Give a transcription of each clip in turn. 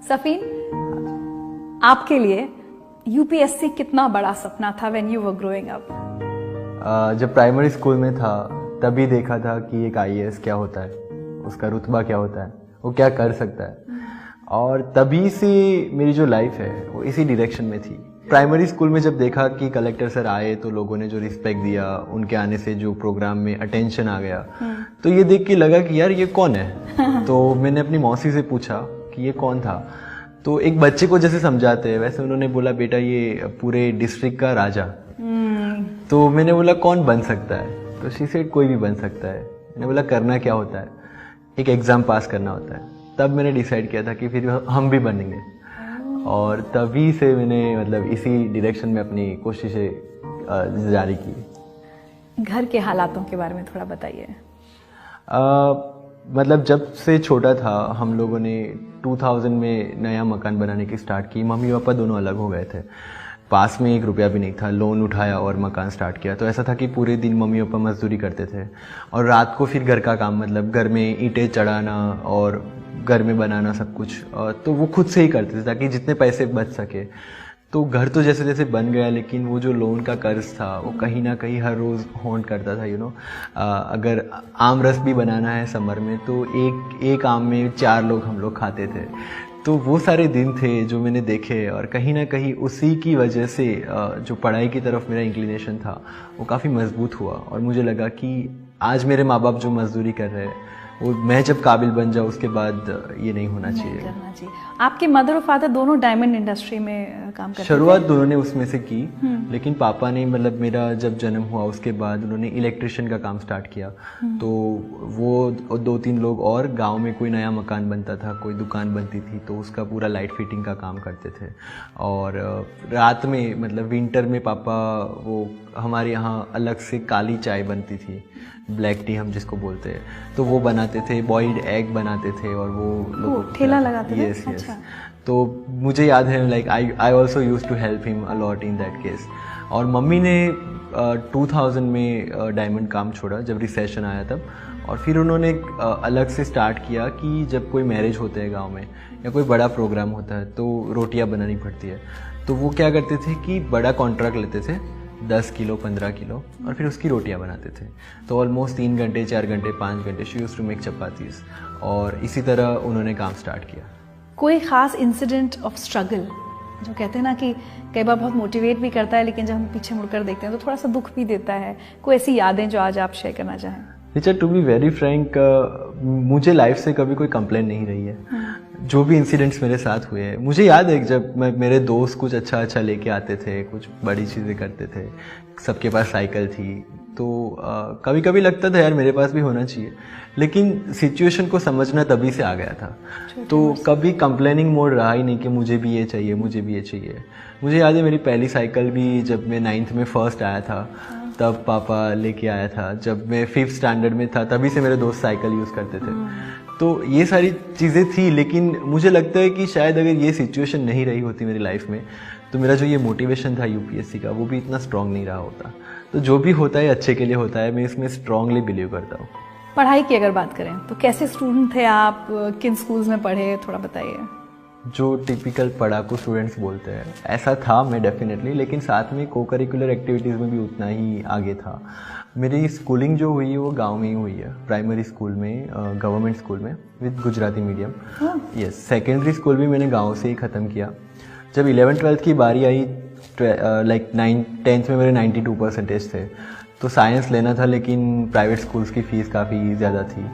सफीन, आपके लिए यूपीएससी कितना बड़ा सपना था when you were growing up? जब प्राइमरी स्कूल में था तभी देखा था कि एक आईएएस क्या होता है, उसका रुतबा क्या होता है, वो क्या कर सकता है। और तभी से मेरी जो लाइफ है वो इसी डायरेक्शन में थी। प्राइमरी स्कूल में जब देखा कि कलेक्टर सर आए तो लोगों ने जो रिस्पेक्ट दिया, उनके आने से जो प्रोग्राम में अटेंशन आ गया, तो ये देख के लगा कि यार ये कौन है। तो मैंने अपनी मौसी से पूछा कि ये कौन था। तो एक बच्चे को जैसे समझाते हैं वैसे उन्होंने बोला, बेटा ये पूरे डिस्ट्रिक्ट का राजा। तो मैंने बोला कौन बन सकता है? तो शी सेड कोई भी बन सकता है। मैंने बोला करना क्या होता है? एक एग्ज़ाम पास करना होता है। तब मैंने डिसाइड किया था कि फिर हम भी बनेंगे, और तभी से मैंने मतलब इसी डायरेक्शन में अपनी कोशिशें जारी की। घर के हालातों के बारे में थोड़ा बताइए। मतलब जब से छोटा था हम लोगों ने 2000 में नया मकान बनाने की स्टार्ट की। मम्मी पापा दोनों अलग हो गए थे, पास में 1 रुपया भी नहीं था, लोन उठाया और मकान स्टार्ट किया। तो ऐसा था कि पूरे दिन मम्मी पापा मजदूरी करते थे और रात को फिर घर का काम, मतलब घर में ईंटें चढ़ाना और घर में बनाना सब कुछ, तो वो खुद से ही करते थे ताकि जितने पैसे बच सके। तो घर तो जैसे जैसे बन गया, लेकिन वो जो लोन का कर्ज था वो कहीं ना कहीं हर रोज़ हॉन्ट करता था। अगर आम रस भी बनाना है समर में तो एक आम में 4 लोग हम लोग खाते थे। तो वो सारे दिन थे जो मैंने देखे, और कहीं ना कहीं उसी की वजह से जो पढ़ाई की तरफ मेरा इंक्लिनेशन था वो काफ़ी मजबूत हुआ। और मुझे लगा कि आज मेरे माँ बाप जो मजदूरी कर रहे हैं वो मैं जब काबिल बन जाऊँ उसके बाद ये नहीं होना चाहिए। आपके मदर और फादर दोनों डायमंड इंडस्ट्री में काम करते थे? शुरुआत दोनों ने उसमें से की, लेकिन पापा ने मतलब मेरा जब जन्म हुआ उसके बाद उन्होंने इलेक्ट्रिशियन का काम स्टार्ट किया। तो वो 2-3 लोग और, गांव में कोई नया मकान बनता था, कोई दुकान बनती थी तो उसका पूरा लाइट फिटिंग का काम करते थे। और रात में मतलब विंटर में पापा, वो हमारे यहाँ अलग से काली चाय बनती थी, ब्लैक टी हम जिसको बोलते हैं, तो वो बनाते थे, बॉइल्ड एग बनाते थे और वो लोग ठेला लगाते थे। Yes yes. तो मुझे याद है like I also used to help him a lot in that case. और मम्मी ने 2000 में डायमंड काम छोड़ा जब रिसेशन आया तब, और फिर उन्होंने अलग से स्टार्ट किया कि जब कोई मैरिज होते हैं गांव में या कोई बड़ा प्रोग्राम होता है तो रोटियां बनानी पड़ती है। तो वो क्या करते थे कि बड़ा कॉन्ट्रैक्ट लेते थे 10 किलो 15 किलो, और फिर उसकी रोटियां बनाते थे। तो ऑलमोस्ट 3 घंटे 4 घंटे 5 घंटे she used to make chapatis, और इसी तरह उन्होंने काम स्टार्ट किया। कोई खास इंसिडेंट ऑफ स्ट्रगल जो कहते हैं ना कि कई बार बहुत मोटिवेट भी करता है, लेकिन जब हम पीछे मुड़कर देखते हैं तो थोड़ा सा दुख भी देता है, कोई ऐसी यादें जो आज आप शेयर करना चाहें? Teacher, to be very frank, मुझे लाइफ से कभी कोई कंप्लेंट नहीं रही है। जो भी इंसिडेंट्स मेरे साथ हुए हैं, मुझे याद है जब मेरे दोस्त कुछ अच्छा लेके आते थे, कुछ बड़ी चीज़ें करते थे, सबके पास साइकिल थी, तो कभी कभी लगता था यार मेरे पास भी होना चाहिए, लेकिन सिचुएशन को समझना तभी से आ गया था। तो कभी कंप्लेनिंग मोड रहा ही नहीं कि मुझे भी ये चाहिए, मुझे भी ये चाहिए। मुझे याद है मेरी पहली साइकिल भी जब मैं 9th में फर्स्ट आया था तब पापा लेके आया था। जब मैं 5th स्टैंडर्ड में था तभी से मेरे दोस्त साइकिल यूज़ करते थे। तो ये सारी चीज़ें थी, लेकिन मुझे लगता है कि शायद अगर ये सिचुएशन नहीं रही होती मेरी लाइफ में तो मेरा जो ये मोटिवेशन था यूपीएससी का वो भी इतना स्ट्रांग नहीं रहा होता। तो जो भी होता है अच्छे के लिए होता है, मैं इसमें स्ट्रांगली बिलीव करता हूँ। पढ़ाई की अगर बात करें तो कैसे स्टूडेंट थे आप, किन स्कूल्स में पढ़े, थोड़ा बताइए। जो टिपिकल पढ़ाकू स्टूडेंट्स बोलते हैं ऐसा था मैं डेफिनेटली, लेकिन साथ में को करिकुलर एक्टिविटीज़ में भी उतना ही आगे था। मेरी स्कूलिंग जो हुई है वो गांव में ही हुई है, प्राइमरी स्कूल में, गवर्नमेंट स्कूल में with Gujarati medium. Yes, secondary school भी मैंने गांव से ही ख़त्म किया। जब 11th-12th की बारी आई, लाइक 9th-10th में मेरे 92% थे, तो साइंस लेना था, लेकिन प्राइवेट स्कूल्स की फ़ीस काफ़ी ज़्यादा थी।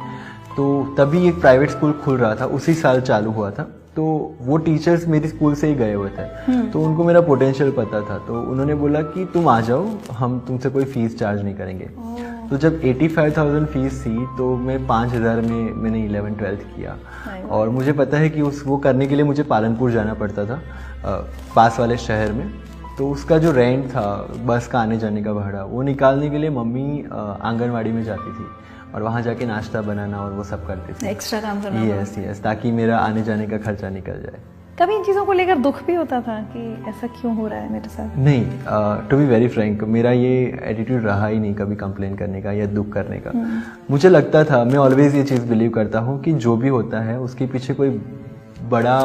तो तभी एक प्राइवेट स्कूल खुल रहा था, उसी साल चालू हुआ था। तो वो टीचर्स मेरे स्कूल से ही गए हुए थे, तो उनको मेरा पोटेंशियल पता था। तो उन्होंने बोला कि तुम आ जाओ, हम तुमसे कोई फ़ीस चार्ज नहीं करेंगे। तो जब 85,000 फीस थी तो मैं 5,000 में मैंने 11th-12th किया। और मुझे पता है कि वो करने के लिए मुझे पालनपुर जाना पड़ता था, पास वाले शहर में। तो उसका जो रेंट था, बस का आने जाने का भाड़ा, वो निकालने के लिए मम्मी आंगनवाड़ी में जाती थी और वहाँ जाके नाश्ता बनाना और वो सब करती थी, एक्स्ट्रा काम करना। यस, ताकि मेरा आने जाने का खर्चा निकल जाए। कभी इन चीज़ों को लेकर दुख भी होता था कि ऐसा क्यों हो रहा है मेरे साथ? नहीं, टू बी वेरी फ्रैंक, मेरा ये एटीट्यूड रहा ही नहीं कभी कंप्लेन करने का या दुख करने का। मुझे लगता था, मैं ऑलवेज ये चीज़ बिलीव करता हूँ कि जो भी होता है उसके पीछे कोई बड़ा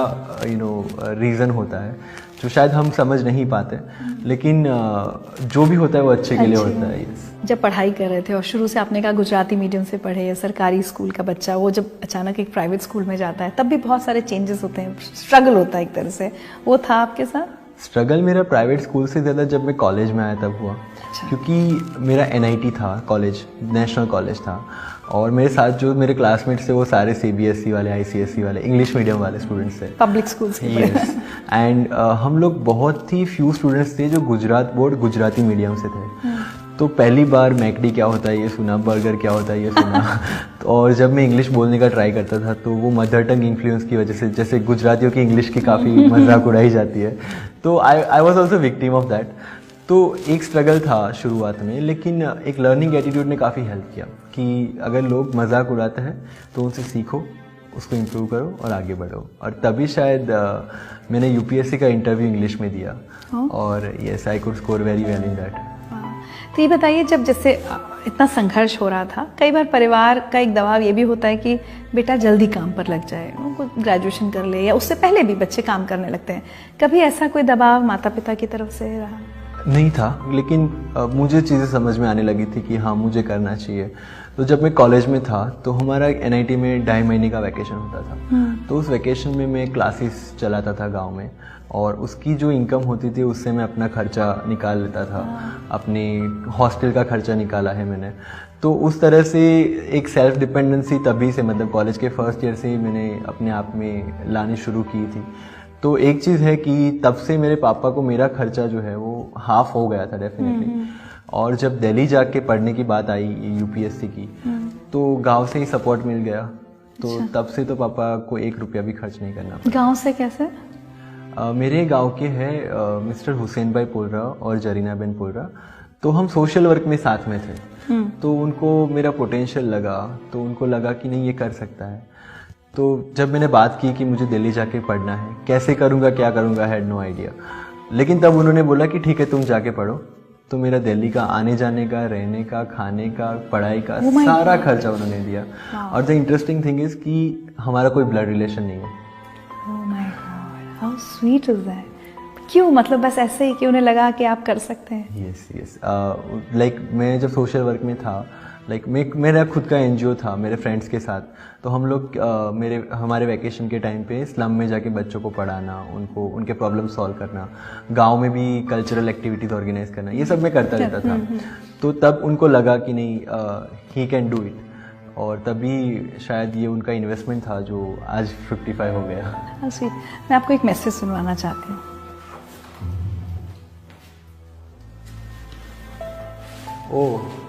रीज़न होता है जो शायद हम समझ नहीं पाते, लेकिन जो भी होता है वो अच्छे के लिए होता है। यस। जब पढ़ाई कर रहे थे और शुरू से आपने कहा गुजराती मीडियम से पढ़े या सरकारी स्कूल का बच्चा, वो जब अचानक एक प्राइवेट स्कूल में जाता है तब भी बहुत सारे चेंजेस होते हैं, स्ट्रगल होता है एक तरह से, वो था आपके साथ? स्ट्रगल मेरा प्राइवेट स्कूल से ज़्यादा जब मैं कॉलेज में आया तब हुआ। क्योंकि मेरा NIT था कॉलेज, नेशनल कॉलेज था, और मेरे साथ जो मेरे क्लासमेट्स थे वो सारे CBSE वाले, ICSE वाले, इंग्लिश मीडियम वाले स्टूडेंट्स थे, पब्लिक स्कूल्स के। यस। एंड हम लोग बहुत ही फ्यू स्टूडेंट्स थे जो गुजरात बोर्ड गुजराती मीडियम से थे। तो पहली बार मैकडी क्या होता है ये सुना, बर्गर क्या होता है ये सुना। तो और जब मैं इंग्लिश बोलने का ट्राई करता था तो वो मदर टंग इन्फ्लुएंस की वजह से, जैसे गुजरातियों की इंग्लिश की काफ़ी मजाक उड़ाई जाती है, तो I was also victim of that. तो एक स्ट्रगल था शुरुआत में, लेकिन एक लर्निंग एटीट्यूड ने काफ़ी हेल्प किया कि अगर लोग मजाक उड़ाते हैं तो उनसे सीखो, उसको इम्प्रूव करो और आगे बढ़ो। और तभी शायद मैंने UPSC का इंटरव्यू इंग्लिश में दिया, और yes, I could score very well in that. तो ये बताइए, जब जैसे इतना संघर्ष हो रहा था, कई बार परिवार का एक दबाव ये भी होता है कि बेटा जल्दी काम पर लग जाए, उनको ग्रेजुएशन कर ले, या उससे पहले भी बच्चे काम करने लगते हैं, कभी ऐसा कोई दबाव माता पिता की तरफ से रहा? नहीं था, लेकिन मुझे चीज़ें समझ में आने लगी थी कि हाँ मुझे करना चाहिए। तो जब मैं कॉलेज में था तो हमारा NIT में 2.5 महीने का वैकेशन होता था। तो उस वैकेशन में मैं क्लासेस चलाता था गांव में, और उसकी जो इनकम होती थी उससे मैं अपना खर्चा निकाल लेता था, अपने हॉस्टल का खर्चा निकाला है मैंने। तो उस तरह से एक सेल्फ डिपेंडेंसी तभी से, मतलब कॉलेज के फर्स्ट ईयर से ही मैंने अपने आप में लानी शुरू की थी। तो एक चीज़ है कि तब से मेरे पापा को मेरा खर्चा जो है वो हाफ हो गया था डेफिनेटली। और जब दिल्ली जाके पढ़ने की बात आई UPSC की, तो गांव से ही सपोर्ट मिल गया। तो तब से तो पापा को 1 रुपया भी खर्च नहीं करना पड़ा। गांव से कैसे? मेरे गांव के हैं मिस्टर हुसैन भाई पोलरा और जरीना बेन पोलरा। तो हम सोशल वर्क में साथ में थे। तो उनको मेरा पोटेंशियल लगा, तो उनको लगा कि नहीं ये कर सकता है। तो जब मैंने बात की कि मुझे दिल्ली जाके पढ़ना है, कैसे करूँगा क्या करूँगा, हैड नो आइडिया। लेकिन तब उन्होंने बोला कि ठीक है तुम जाके पढ़ो। तो मेरा दिल्ली का आने जाने का, रहने का, खाने का, पढ़ाई का सारा खर्चा उन्होंने दिया। और द इंटरेस्टिंग थिंग इज कि हमारा कोई ब्लड रिलेशन नहीं है। Oh my God, how sweet is that. क्यों, मतलब बस ऐसे ही कि उन्हें लगा कि आप कर सकते हैं? यस यस, लाइक मैं जब सोशल वर्क में था, लाइक मेरा खुद का NGO था मेरे फ्रेंड्स के साथ। तो हम लोग हमारे वैकेशन के टाइम पे स्लम में जाके बच्चों को पढ़ाना, उनको उनके प्रॉब्लम सॉल्व करना, गांव में भी कल्चरल एक्टिविटीज़ ऑर्गेनाइज करना, ये सब मैं करता रहता था। तो तब उनको लगा कि नहीं ही कैन डू इट, और तभी शायद ये उनका इन्वेस्टमेंट था जो आज 55 हो गया। मैं आपको एक मैसेज सुनवाना चाहती हूँ।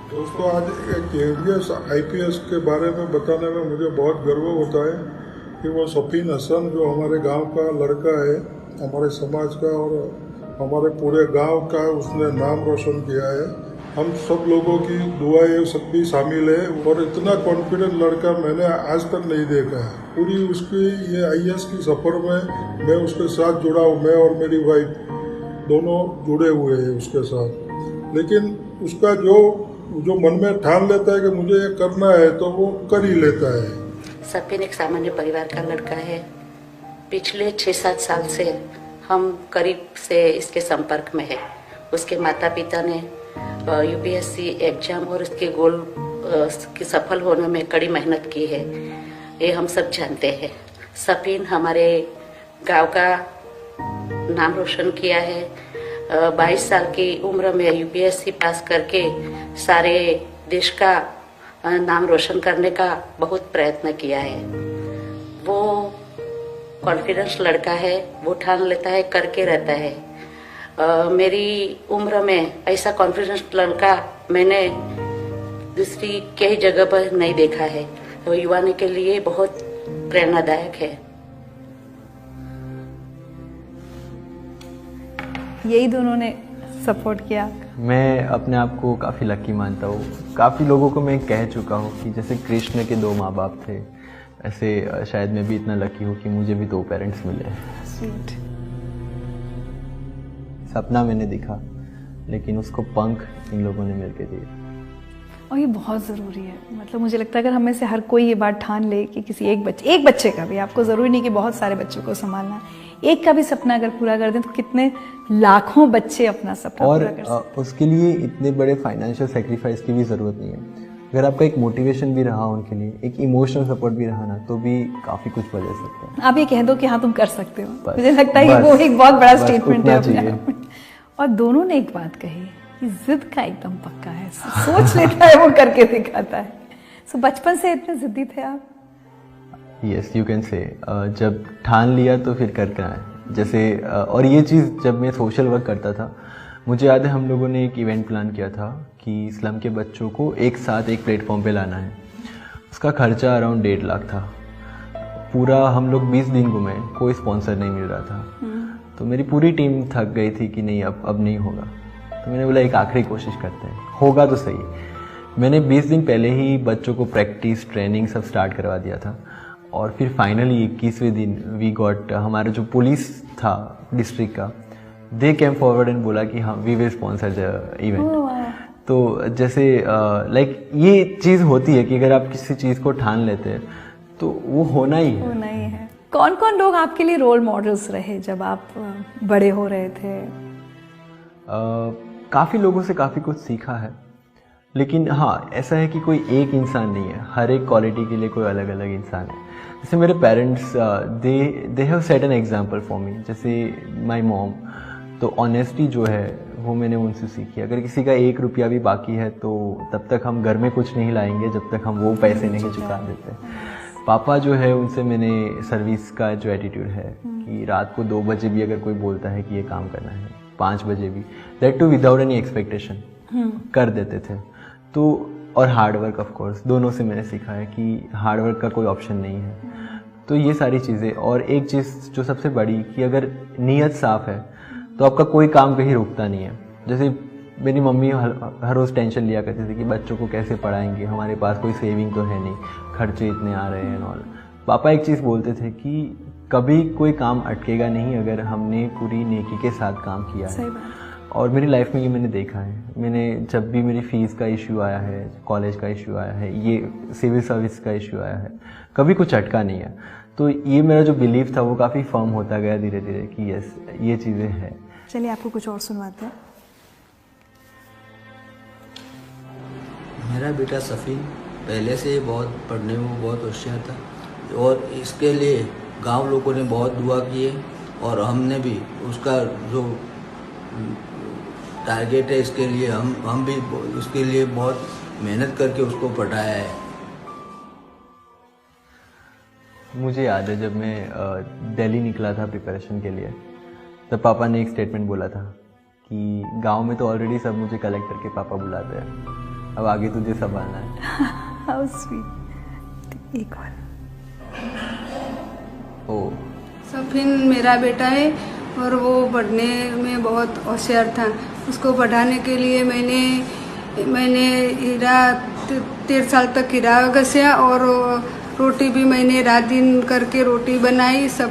दोस्तों, आज एक KDS IPS के बारे में बताने में मुझे बहुत गर्व होता है कि वो सफीन हसन जो हमारे गांव का लड़का है, हमारे समाज का और हमारे पूरे गांव का उसने नाम रोशन किया है। हम सब लोगों की दुआएं सब भी शामिल है, और इतना कॉन्फिडेंट लड़का मैंने आज तक नहीं देखा है। पूरी उसकी ये IAS की सफ़र में मैं उसके साथ जुड़ा हूँ, मैं और मेरी वाइफ दोनों जुड़े हुए हैं उसके साथ। लेकिन उसका जो मन में ठान लेता है कि मुझे ये करना है तो वो कर ही लेता है। सफीन एक सामान्य परिवार का लड़का है। पिछले 6-7 साल से हम करीब से इसके संपर्क में है। उसके माता पिता ने UPSC एग्जाम और इसके गोल की सफल होने में कड़ी मेहनत की है, ये हम सब जानते हैं। सफीन हमारे गांव का नाम रोशन किया है। 22 साल की उम्र में UPSC पास करके सारे देश का नाम रोशन करने का बहुत प्रयत्न किया है। वो कॉन्फिडेंस लड़का है, वो ठान लेता है, करके रहता है। मेरी उम्र में ऐसा कॉन्फिडेंस लड़का मैंने दूसरी कई जगह पर नहीं देखा है। तो युवाओं के लिए बहुत प्रेरणादायक है। यही दोनों ने सपोर्ट किया। मैं अपने आप को काफ़ी लकी मानता हूँ। काफ़ी लोगों को मैं कह चुका हूँ कि जैसे कृष्ण के 2 माँ बाप थे, ऐसे शायद मैं भी इतना लकी हूँ कि मुझे भी 2 पेरेंट्स मिले। स्वीट। सपना मैंने दिखा, लेकिन उसको पंख इन लोगों ने मिलके दिए। और ये बहुत ज़रूरी है। मतलब मुझे लगता है अगर हम में से हर कोई ये बात ठान ले कि किसी एक बच्चे का भी, आपको ज़रूरी नहीं कि बहुत सारे बच्चों को संभालना, एक का भी सपना अगर पूरा कर दें तो कितने लाखों बच्चे अपना सपना पूरा कर सकते हैं। और उसके लिए इतने बड़े फाइनेंशियल सेक्रीफाइस की भी ज़रूरत नहीं है। अगर आपका एक मोटिवेशन भी रहा उनके लिए, एक इमोशनल सपोर्ट भी रहा ना, तो भी काफ़ी कुछ बदल सकता है। आप ये कह दो कि हाँ तुम कर सकते हो, मुझे लगता है कि वो एक बहुत बड़ा स्टेटमेंट है अपने आप में। और दोनों ने एक बात कही कि जिद का एकदम पक्का है, सोच लेता है वो करके दिखाता है। सो बचपन से इतने जिद्दी थे आप? Yes, you can say. जब ठान लिया तो फिर करना है। जैसे और ये चीज़ जब मैं सोशल वर्क करता था, मुझे याद है हम लोगों ने एक इवेंट प्लान किया था कि स्लम के बच्चों को एक साथ एक प्लेटफॉर्म पे लाना है। उसका खर्चा अराउंड 1.5 लाख था। पूरा हम लोग 20 दिन घूमे, कोई स्पॉन्सर नहीं मिल रहा था। तो मेरी पूरी टीम थक गई थी कि नहीं अब नहीं होगा। तो मैंने बोला एक आखिरी कोशिश करते हैं, होगा तो सही। मैंने 20 दिन पहले ही बच्चों को प्रैक्टिस ट्रेनिंग सब स्टार्ट करवा दिया था। और फिर फाइनली 21वें दिन वी गॉट, हमारा जो पुलिस था डिस्ट्रिक्ट का, दे केम फॉरवर्ड एंड बोला कि हाँ we will sponsor the event. तो जैसे लाइक ये चीज़ होती है कि अगर आप किसी चीज़ को ठान लेते हैं तो वो होना ही है। कौन कौन लोग आपके लिए रोल मॉडल्स रहे जब आप बड़े हो रहे थे? काफ़ी लोगों से काफ़ी कुछ सीखा है, लेकिन हाँ ऐसा है कि कोई एक इंसान नहीं है, हर एक क्वालिटी के लिए कोई अलग अलग इंसान है। जैसे मेरे parents they have set an example for me. जैसे माई मॉम, तो ऑनेस्टी जो है वो मैंने उनसे सीखी। अगर किसी का 1 रुपया भी बाकी है तो तब तक हम घर में कुछ नहीं लाएंगे जब तक हम वो पैसे नहीं चुका देते। पापा जो है उनसे मैंने सर्विस का जो एटीट्यूड है कि रात को 2 बजे भी अगर कोई बोलता है कि ये काम करना है, 5 बजे भी, that too without any expectation कर देते थे। तो और हार्ड वर्क ऑफ कोर्स, दोनों से मैंने सीखा है कि हार्ड वर्क का कोई ऑप्शन नहीं है। तो ये सारी चीज़ें। और एक चीज़ जो सबसे बड़ी कि अगर नीयत साफ़ है तो आपका कोई काम कहीं रुकता नहीं है। जैसे मेरी मम्मी हर रोज़ टेंशन लिया करती थी कि बच्चों को कैसे पढ़ाएंगे, हमारे पास कोई सेविंग तो है नहीं, खर्चे इतने आ रहे हैं ऑल। पापा एक चीज़ बोलते थे कि कभी कोई काम अटकेगा नहीं अगर हमने पूरी नेकी के साथ काम किया है। और मेरी लाइफ में ये मैंने देखा है। मैंने जब भी मेरी फ़ीस का इशू आया है, कॉलेज का इशू आया है, ये सिविल सर्विस का इशू आया है, कभी कुछ अटका नहीं है। तो ये मेरा जो बिलीफ था वो काफ़ी फर्म होता गया धीरे धीरे कि यस ये चीज़ें हैं। चलिए आपको कुछ और सुनवाते हैं। मेरा बेटा सफ़ी पहले से बहुत पढ़ने में बहुत होशियार था और इसके लिए गांव लोगों ने बहुत दुआ की है और हमने भी उसका जो टारगेट है इसके लिए हम भी उसके लिए बहुत मेहनत करके उसको पढ़ाया है। मुझे याद है जब मैं दिल्ली निकला था प्रिपरेशन के लिए, तब पापा ने एक स्टेटमेंट बोला था कि गांव में तो ऑलरेडी सब मुझे कलेक्टर के पापा बुलाते हैं, अब आगे तुझे संभालना है। How sweet। एक और। ओ सफीन मेरा बेटा है और वो पढ़ने में बहुत होशियार था। उसको पढ़ाने के लिए मैंने हीरा 13 साल तक हीरा घसिया और रोटी भी मैंने रात दिन करके रोटी बनाई। सब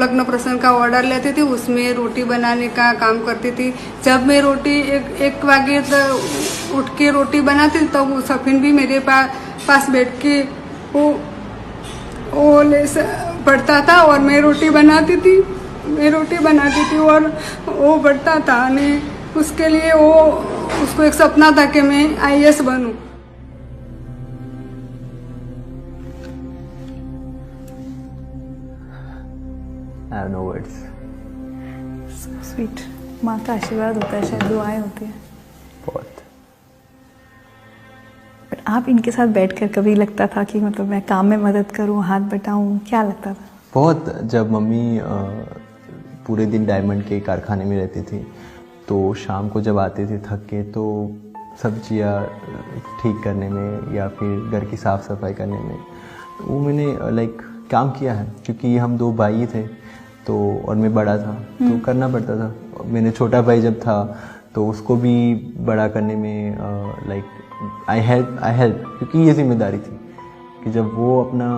लग्न प्रसंग का ऑर्डर लेती थी, उसमें रोटी बनाने का काम करती थी। जब मैं रोटी एक बजे उठ के रोटी बनाती थी तो वो सफीन भी मेरे पास बैठ के वो पढ़ता था और मैं रोटी बनाती थी और वो पढ़ता था। उसके लिए उसको एक सपना था कि मैं IAS बनूं। I have no words। So sweet। माँ का आशीर्वाद होता है, शायद दुआएं होती हैं बहुत। बट आप इनके साथ बैठकर कभी लगता था कि मतलब मैं काम में मदद करूं, हाथ बटाऊं, क्या लगता था? बहुत। जब मम्मी पूरे दिन डायमंड के कारखाने में रहती थी तो शाम को जब आते थे थक के, तो सब्जियां ठीक करने में या फिर घर की साफ़ सफाई करने में वो मैंने लाइक काम किया है। क्योंकि हम 2 भाई थे तो और मैं बड़ा था तो करना पड़ता था। मैंने छोटा भाई जब था तो उसको भी बड़ा करने में लाइक आई हेल्प क्योंकि ये जिम्मेदारी थी कि जब वो अपना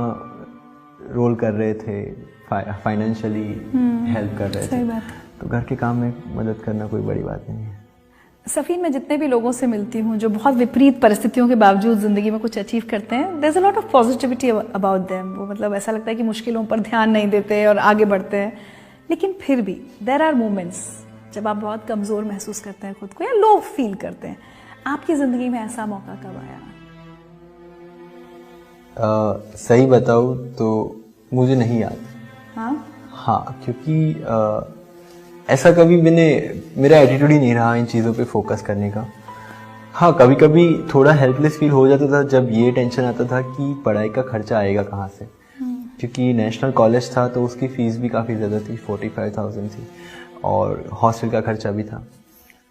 रोल कर रहे थे, फाइनेंशियली हेल्प कर रहे थे, तो घर के काम में मदद करना कोई बड़ी बात नहीं है। सफीन, मैं जितने भी लोगों से मिलती हूँ जो बहुत विपरीत परिस्थितियों के बावजूद ज़िंदगी में कुछ अचीव करते हैं, there is a lot of positivity about them. वो मतलब ऐसा लगता है कि मुश्किलों पर ध्यान नहीं देते और आगे बढ़ते हैं। लेकिन फिर भी देयर आर मोमेंट्स जब आप बहुत कमज़ोर महसूस करते हैं खुद को या लो फील करते हैं। आपकी ज़िंदगी में ऐसा मौका कब आया? सही बताऊँ तो मुझे नहीं याद। हाँ, क्योंकि ऐसा कभी मेरा एटीट्यूड ही नहीं रहा इन चीज़ों पे फोकस करने का। हाँ, कभी कभी थोड़ा हेल्पलेस फील हो जाता था जब ये टेंशन आता था कि पढ़ाई का खर्चा आएगा कहाँ से, क्योंकि नेशनल कॉलेज था तो उसकी फ़ीस भी काफ़ी ज़्यादा थी, 45,000 थी, और हॉस्टल का खर्चा भी था।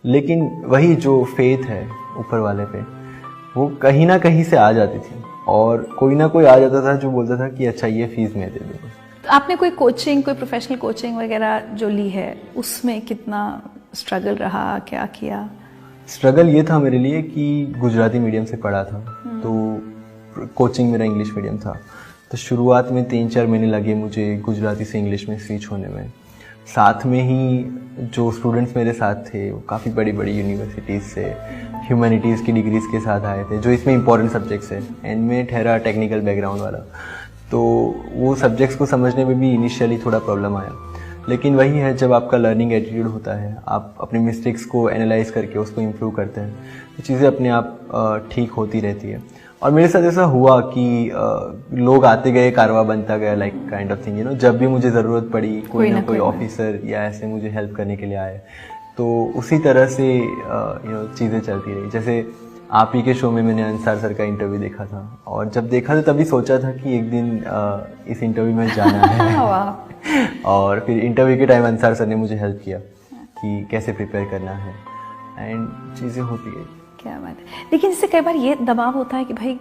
लेकिन वही जो फेथ है ऊपर वाले पे, वो कहीं ना कहीं से आ जाती थी, और कोई ना कोई आ जाता था जो बोलता था कि अच्छा ये फ़ीस मैं दे दूँगा। तो आपने कोई कोचिंग, कोई प्रोफेशनल कोचिंग वगैरह जो ली है, उसमें कितना स्ट्रगल रहा, क्या किया? स्ट्रगल ये था मेरे लिए कि गुजराती मीडियम से पढ़ा था, तो कोचिंग मेरा इंग्लिश मीडियम था। तो शुरुआत में 3-4 महीने लगे मुझे गुजराती से इंग्लिश में स्विच होने में। साथ में ही जो स्टूडेंट्स मेरे साथ थे वो काफ़ी बड़ी बड़ी यूनिवर्सिटीज़ से ह्यूमैनिटीज़ की डिग्रीज़ के साथ आए थे, जो इसमें इंपॉर्टेंट सब्जेक्ट्स है, एंड मैं ठहरा टेक्निकल बैकग्राउंड वाला। तो वो सब्जेक्ट्स को समझने में भी इनिशियली थोड़ा प्रॉब्लम आया। लेकिन वही है, जब आपका लर्निंग एटीट्यूड होता है, आप अपनी मिस्टेक्स को एनालाइज करके उसको इम्प्रूव करते हैं, तो चीज़ें अपने आप ठीक होती रहती है। और मेरे साथ ऐसा हुआ कि लोग आते गए, कारवा बनता गया, like kind of thing, you know. जब भी मुझे ज़रूरत पड़ी, कोई ना कोई ऑफिसर या ऐसे मुझे हेल्प करने के लिए आए, तो उसी तरह से यू नो चीज़ें चलती रही। जैसे आप ही के शो में मैंने अंसार सर का इंटरव्यू देखा था, और जब देखा था तभी सोचा था कि एक दिन इस इंटरव्यू में जाना है। और फिर इंटरव्यू के टाइम अंसार सर ने मुझे हेल्प किया कि कैसे प्रिपेयर करना है, एंड चीज़ें होती है। क्या बात है। लेकिन इससे कई बार ये दबाव होता है कि भाई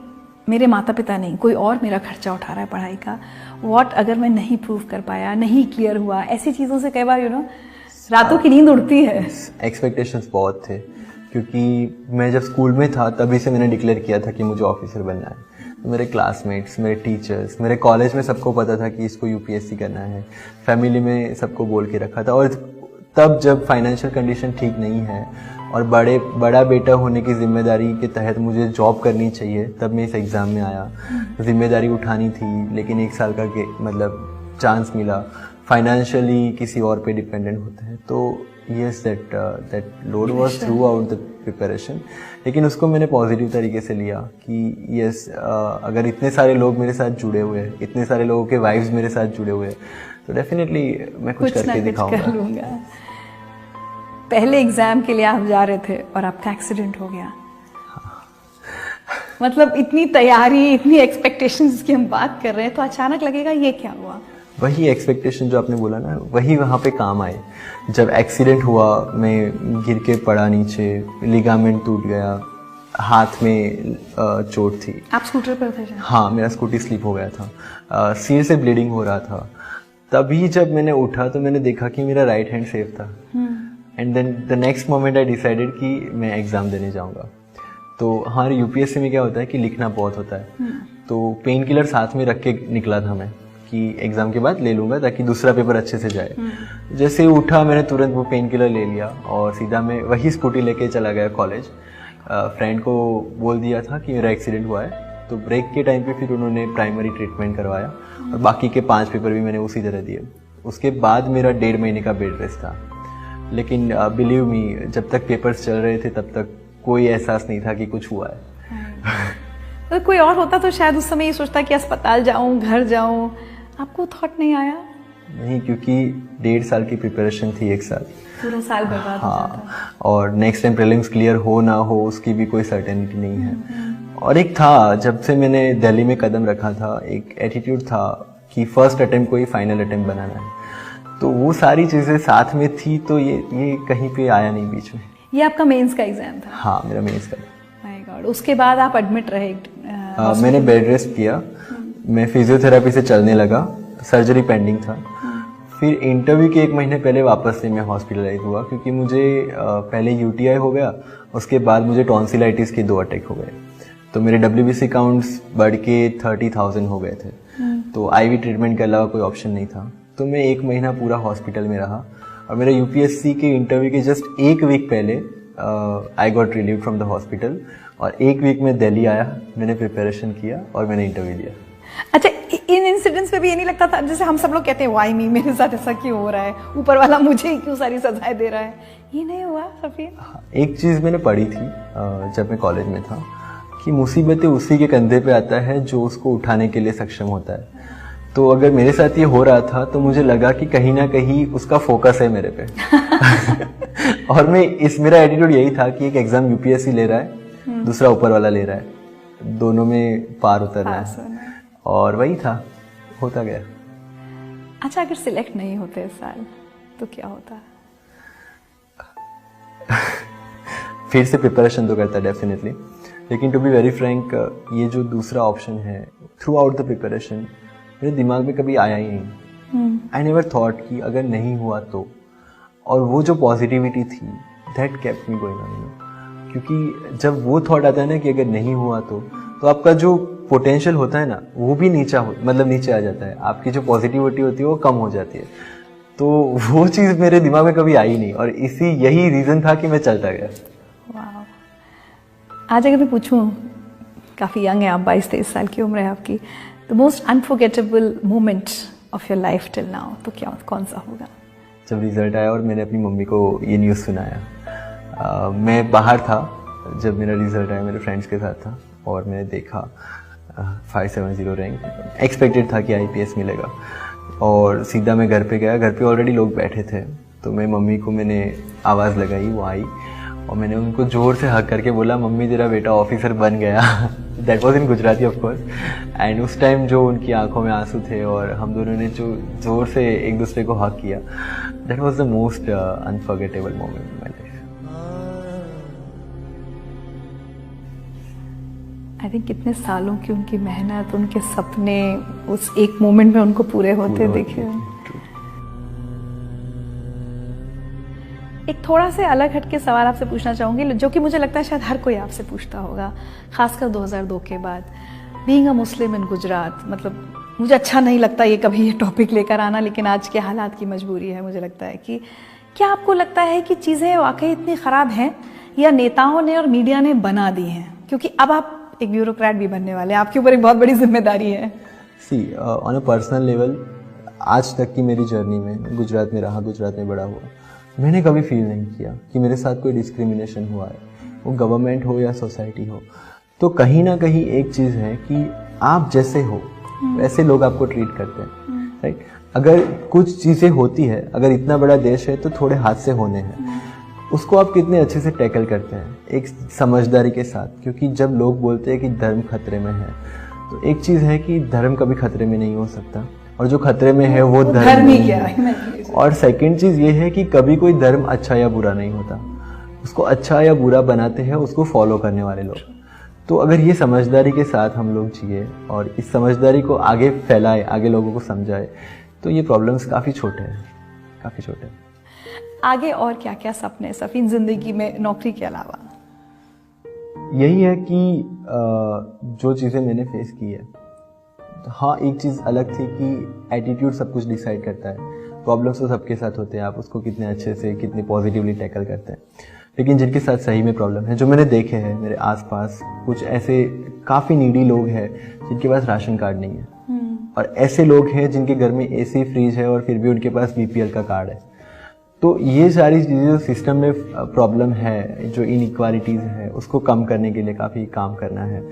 मेरे माता पिता नहीं, कोई और मेरा खर्चा उठा रहा है पढ़ाई का, व्हाट अगर मैं नहीं प्रूव कर पाया, नहीं क्लियर हुआ, ऐसी चीज़ों से कई बार यू नो रातों की नींद उड़ती है। एक्सपेक्टेशंस बहुत थे, क्योंकि मैं जब स्कूल में था तभी से मैंने डिक्लेयर किया था कि मुझे ऑफिसर बनना है। तो मेरे क्लासमेट्स, मेरे टीचर्स, मेरे कॉलेज में सबको पता था कि इसको यूपीएससी करना है, फैमिली में सबको बोल के रखा था। और तब जब फाइनेंशियल कंडीशन ठीक नहीं है और बड़ा बेटा होने की जिम्मेदारी के तहत मुझे जॉब करनी चाहिए, तब मैं इस एग्ज़ाम में आया। जिम्मेदारी उठानी थी, लेकिन 1 साल का मतलब चांस मिला। फाइनेंशियली किसी और पे डिपेंडेंट होते हैं, तो yes, that load was through out the preparation. लेकिन उसको मैंने पॉजिटिव तरीके से लिया कि यस, अगर इतने सारे लोग मेरे साथ जुड़े हुए हैं, इतने सारे लोगों के वाइफ्स मेरे साथ जुड़े हुए हैं, तो डेफिनेटली मैं कुछ करके दिखाऊंगा। पहले एग्जाम के लिए आप जा रहे थे और आपका एक्सीडेंट हो गया। मतलब इतनी तैयारी, इतनी एक्सपेक्टेशंस की हम बात कर रहे हैं, तो अचानक लगेगा ये क्या हुआ? वही एक्सपेक्टेशन जो आपने बोला ना, वही वहाँ पे काम आए। जब एक्सीडेंट हुआ, मैं गिर के पड़ा नीचे, लिगामेंट टूट गया, हाथ में चोट थी। आप स्कूटर पर थे? हाँ, मेरा स्कूटी स्लिप हो गया था, सिर से ब्लीडिंग हो रहा था। तभी जब मैंने उठा तो मैंने देखा कि मेरा राइट हैंड सेफ था, and then the next moment I decided कि मैं एग्ज़ाम देने जाऊँगा। तो हमारे यूपीएससी में क्या होता है कि लिखना बहुत होता है, तो पेन किलर साथ में रख के निकला था मैं कि एग्ज़ाम के बाद ले लूँगा ताकि दूसरा पेपर अच्छे से जाए। जैसे ही उठा, मैंने तुरंत वो पेन किलर ले लिया और सीधा मैं वही स्कूटी लेके चला गया कॉलेज। फ्रेंड को बोल दिया था कि मेरा एक्सीडेंट हुआ है, तो ब्रेक के टाइम पे फिर उन्होंने प्राइमरी ट्रीटमेंट करवाया, और बाकी के 5 पेपर भी मैंने उसी तरह दिए। उसके बाद मेरा 1.5 महीने का बेड रेस्ट था। लेकिन बिलीव मी, जब तक पेपर्स चल रहे थे तब तक कोई एहसास नहीं था कि कुछ हुआ है। तो कोई और होता तो शायद उस समय ये सोचता कि अस्पताल जाऊं, घर जाऊं। आपको थॉट नहीं आया? नहीं, क्योंकि 1.5 साल की प्रिपरेशन थी, 1 साल, पूरा साल बर्बाद हो जाता। और नेक्स्ट टाइम प्रीलिम्स क्लियर हो ना हो उसकी भी कोई सर्टेनिटी नहीं है। और एक था, जब से मैंने दिल्ली में कदम रखा था, एक एटीट्यूड था कि फर्स्ट अटेम्प्ट को ही फाइनल अटेम्प्ट बनाना है। तो वो सारी चीज़ें साथ में थी, तो ये कहीं पे आया नहीं बीच में। ये आपका मेंस का एग्जाम था? हाँ, मेरा मेंस का। My God. उसके बाद आप एडमिट रहे? मैंने बेड रेस्ट किया, मैं फिजियोथेरेपी से चलने लगा, सर्जरी पेंडिंग था। फिर इंटरव्यू के 1 महीने पहले वापस से मैं हॉस्पिटलाइज हुआ, क्योंकि मुझे पहले यूटीआई हो गया, उसके बाद मुझे टॉन्सिलाइटिस के 2 अटैक हो गए। तो मेरे WBC काउंट्स बढ़ के 30,000 हो गए थे। तो आईवी ट्रीटमेंट के अलावा कोई ऑप्शन नहीं था। तो मैं 1 महीना पूरा हॉस्पिटल में रहा, और मेरे यूपीएससी के इंटरव्यू के जस्ट 1 वीक पहले I got relieve from the hospital और 1 वीक में दिल्ली आया, मैंने प्रिपरेशन किया और मैंने इंटरव्यू दिया। अच्छा, इन इंसिडेंट्स पे भी ये नहीं लगता था, जैसे हम सब लोग कहते हैं वाई मी, मेरे साथ ऐसा क्यों हो रहा है, ऊपर वाला मुझे ही क्यों सारी सजाएं दे रहा है, ये नहीं हुआ सफीन? एक चीज़ मैंने पढ़ी थी जब मैं कॉलेज में था कि मुसीबतें उसी के कंधे पे आता है जो उसको उठाने के लिए सक्षम होता है। तो अगर मेरे साथ ये हो रहा था तो मुझे लगा कि कहीं ना कहीं उसका फोकस है मेरे पे और मेरा एटीट्यूड यही था कि एक एग्जाम यूपीएससी ले रहा है, दूसरा ऊपर वाला ले रहा है, दोनों में पार उतरना है, और वही था, होता गया। अच्छा, अगर सिलेक्ट नहीं होते इस साल तो क्या होता? फिर से प्रिपरेशन तो करता डेफिनेटली, लेकिन टू बी वेरी फ्रैंक ये जो दूसरा ऑप्शन है थ्रू आउट द प्रिपरेशन मेरे दिमाग में कभी आया ही नहीं। आई नेवर थॉट कि अगर नहीं हुआ तो, और वो जो पॉजिटिविटी थी that kept me going on, क्योंकि जब वो थॉट आता है ना कि अगर नहीं हुआ तो आपका जो पोटेंशियल होता है ना वो भी नीचे आ जाता है, आपकी जो पॉजिटिविटी होती है वो कम हो जाती है। तो वो चीज़ मेरे दिमाग में कभी आई नहीं और यही रीज़न था कि मैं चलता गया। आज अगर मैं पूछूं, काफ़ी यंग है आप, 22-23 साल की उम्र है आपकी, the most unforgettable moment of your life till now, तो कौन सा होगा? जब रिजल्ट आया और मैंने अपनी मम्मी को ये न्यूज़ सुनाया। मैं बाहर था जब मेरा रिजल्ट आया, मेरे फ्रेंड्स के साथ था और मैंने देखा 570 रैंक, एक्सपेक्टेड था कि IPS मिलेगा, और सीधा मैं घर पे गया। घर पे ऑलरेडी लोग बैठे थे, तो मैं मम्मी को मैंने आवाज़ लगाई, वो आई और मैंने उनको ज़ोर से हक करके बोला, मम्मी तेरा बेटा ऑफिसर बन गया। That was in Gujarati of course, and उस टाइम जो उनकी आंखों में आंसू थे और हम दोनों ने जो ज़ोर से एक दूसरे को हक किया, that was the most unforgettable moment in my life. I think कितने सालों की उनकी मेहनत, उनके सपने उस एक मोमेंट में उनको पूरे होते देखे। एक थोड़ा से अलग हटके सवाल आपसे पूछना चाहूँगी, जो कि मुझे लगता है शायद हर कोई आपसे पूछता होगा, खासकर 2002 के बाद। बीइंग अ मुस्लिम इन गुजरात, मतलब मुझे अच्छा नहीं लगता ये कभी ये टॉपिक लेकर आना, लेकिन आज के हालात की मजबूरी है। मुझे लगता है कि क्या आपको लगता है कि चीज़ें वाकई इतनी ख़राब हैं या नेताओं ने और मीडिया ने बना दी हैं? क्योंकि अब आप एक ब्यूरोक्रेट भी बनने वाले हैं, आपके ऊपर एक बहुत बड़ी जिम्मेदारी है। सी ऑन अ पर्सनल लेवल, आज तक की मेरी जर्नी में, गुजरात में रहा, गुजरात में बड़ा हुआ, मैंने कभी फील नहीं किया कि मेरे साथ कोई डिस्क्रिमिनेशन हुआ है, वो गवर्नमेंट हो या सोसाइटी हो। तो कहीं ना कहीं एक चीज़ है कि आप जैसे हो वैसे लोग आपको ट्रीट करते हैं, राइट? अगर कुछ चीज़ें होती है, अगर इतना बड़ा देश है तो थोड़े हादसे होने हैं, उसको आप कितने अच्छे से टैकल करते हैं एक समझदारी के साथ। क्योंकि जब लोग बोलते हैं कि धर्म खतरे में है, तो एक चीज़ है कि धर्म कभी खतरे में नहीं हो सकता, और जो खतरे में है वो धर्म ही क्या है। और सेकंड चीज़ ये है कि कभी कोई धर्म अच्छा या बुरा नहीं होता, उसको अच्छा या बुरा बनाते हैं उसको फॉलो करने वाले लोग। तो अगर ये समझदारी के साथ हम लोग जिए और इस समझदारी को आगे फैलाए, आगे लोगों को समझाए, तो ये प्रॉब्लम्स काफ़ी छोटे हैं, काफ़ी छोटे हैं। आगे और क्या क्या सपने सफीन जिंदगी में, नौकरी के अलावा? यही है कि जो चीज़ें मैंने फेस की है, हाँ एक चीज़ अलग थी कि एटीट्यूड सब कुछ डिसाइड करता है। प्रॉब्लम्स तो सबके साथ होते हैं, आप उसको कितने अच्छे से, कितने पॉजिटिवली टैकल करते हैं। लेकिन जिनके साथ सही में प्रॉब्लम है, जो मैंने देखे हैं मेरे आसपास, कुछ ऐसे काफ़ी नीडी लोग हैं जिनके पास राशन कार्ड नहीं है, और ऐसे लोग हैं जिनके घर में AC फ्रिज है और फिर भी उनके पास BPL का कार्ड है। तो ये सारी चीज़ें जो सिस्टम में प्रॉब्लम है, जो इनइक्वालिटीज़ है, उसको कम करने के लिए काफ़ी काम करना है।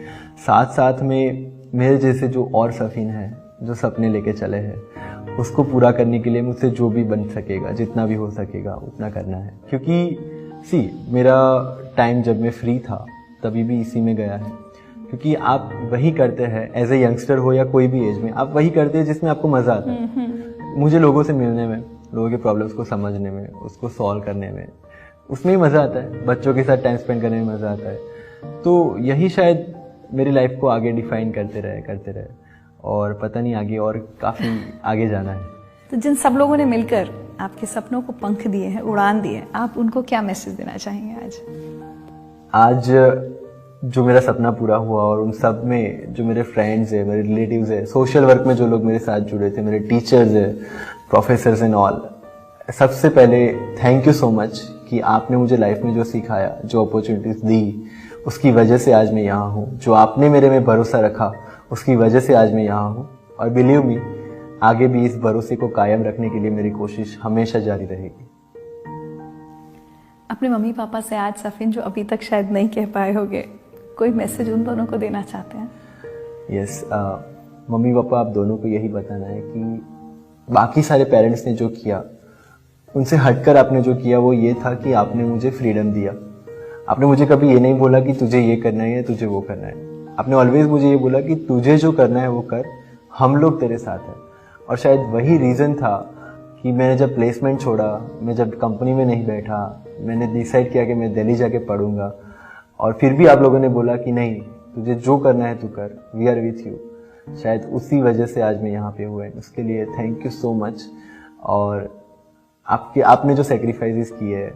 साथ साथ में मेरे जैसे जो और सफीन है, जो सपने लेके चले हैं, उसको पूरा करने के लिए मुझसे जो भी बन सकेगा, जितना भी हो सकेगा उतना करना है। क्योंकि मेरा टाइम जब मैं फ्री था तभी भी इसी में गया है। क्योंकि आप वही करते हैं एज ए यंगस्टर हो या कोई भी एज में, आप वही करते हैं जिसमें आपको मज़ा आता है। मुझे लोगों से मिलने में, लोगों के प्रॉब्लम्स को समझने में, उसको सॉल्व करने में, उसमें ही मज़ा आता है। बच्चों के साथ टाइम स्पेंड करने में मज़ा आता है। तो यही शायद मेरी लाइफ को आगे डिफाइन करते रहे, और पता नहीं आगे और काफ़ी आगे जाना है। तो जिन सब लोगों ने मिलकर आपके सपनों को पंख दिए हैं, उड़ान दिए हैं, आप उनको क्या मैसेज देना चाहेंगे आज जो मेरा सपना पूरा हुआ, और उन सब में जो मेरे फ्रेंड्स हैं, मेरे रिलेटिव्स हैं, सोशल वर्क में जो लोग मेरे साथ जुड़े थे, मेरे टीचर्स हैं, प्रोफेसर्स एंड ऑल, सबसे पहले थैंक यू सो मच कि आपने मुझे लाइफ में जो सिखाया, जो अपॉर्चुनिटीज़ दी, उसकी वजह से आज मैं यहाँ हूँ। जो आपने मेरे में भरोसा रखा, उसकी वजह से आज मैं यहाँ हूँ। और बिलीव मी, आगे भी इस भरोसे को कायम रखने के लिए मेरी कोशिश हमेशा जारी रहेगी। अपने मम्मी पापा से आज सफीन जो अभी तक शायद नहीं कह पाए होंगे, कोई मैसेज उन दोनों को देना चाहते हैं? यस, मम्मी पापा आप दोनों को यही बताना है कि बाकी सारे पेरेंट्स ने जो किया, उनसे हटकर आपने जो किया वो ये था कि आपने मुझे फ्रीडम दिया। आपने मुझे कभी ये नहीं बोला कि तुझे ये करना है या तुझे वो करना है। आपने ऑलवेज मुझे ये बोला कि तुझे जो करना है वो कर, हम लोग तेरे साथ हैं। और शायद वही रीज़न था कि मैंने जब प्लेसमेंट छोड़ा, मैं जब कंपनी में नहीं बैठा, मैंने डिसाइड किया कि मैं दिल्ली जाके पढ़ूंगा, और फिर भी आप लोगों ने बोला कि नहीं, तुझे जो करना है तू कर, वी आर विथ यू। शायद उसी वजह से आज मैं यहाँ पे हुआ है। उसके लिए थैंक यू सो मच। और आपने जो सेक्रीफाइसेस किए हैं